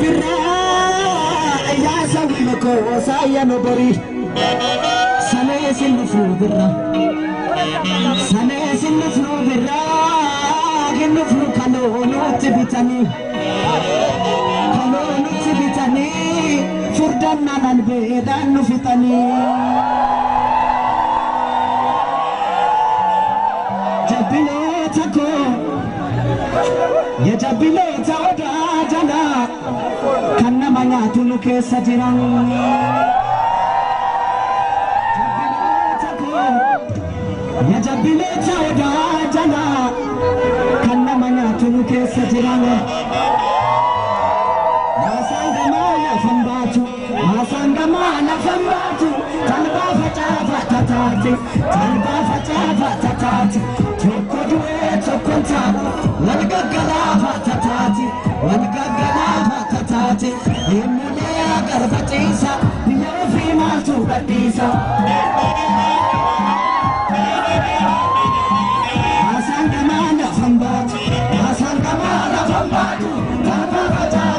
birra ya sawi mako saya no bari sane sinfu birra ginfu kalo no tibitani furdan nan bedan no fitani jabilo tako ya jabilo tawda jana kanna manya tulu ke sajiran ya jabilo tawda jana kanna manya tulu ke sajiran masangama fambatu talba fatati tukodwe tokonta walgagala fatati imune garbatisa yofi maltu badisa masangama fambatu talba fatati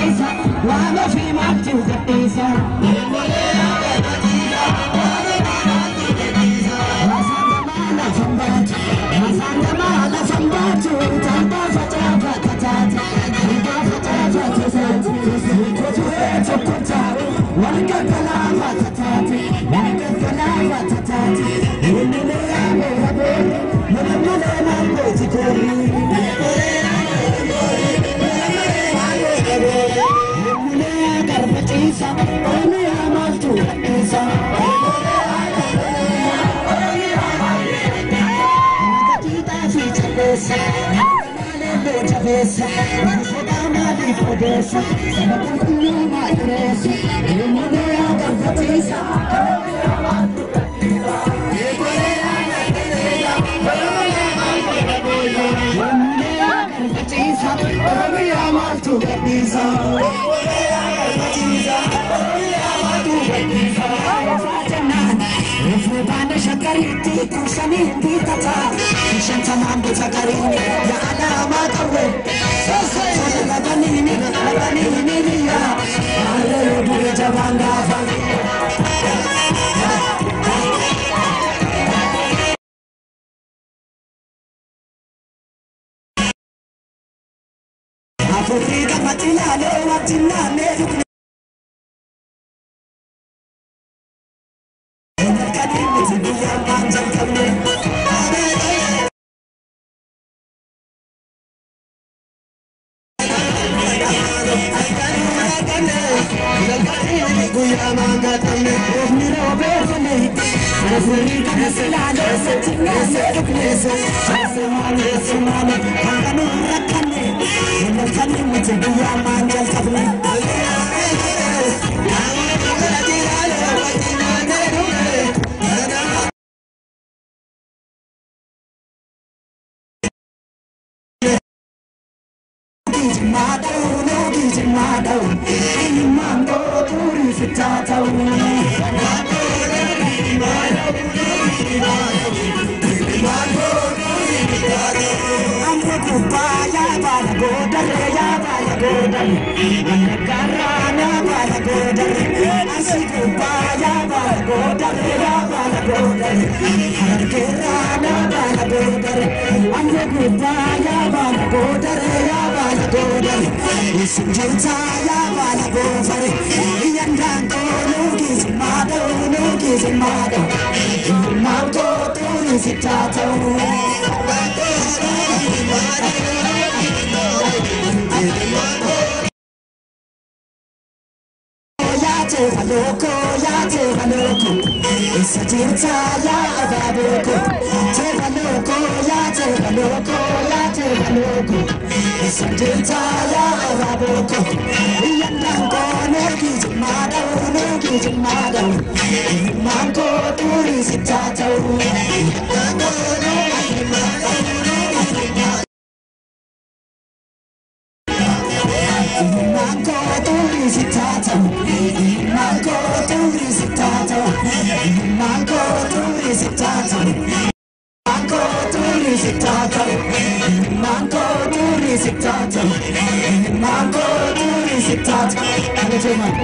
isa Wama fi matu isa Masandamala sambatu Tamba fatava tatata Tamba fatava tatata Kotu heto kotaru Wanga kalava tatata Wanga kalava tatata Unile ame rabele Mulamule mambo tikori Unile agarbachisa One amaltu isa Chavesa, Sodama di Fodesa, Sabakunya Madresa, Emunea Garbatisa, Shakariti, Kushani, Tata, Shantamando Zakarini, Yana Makawe, Labanini, Javanga. Afrika Matilale, Matilale,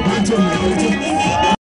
Mango,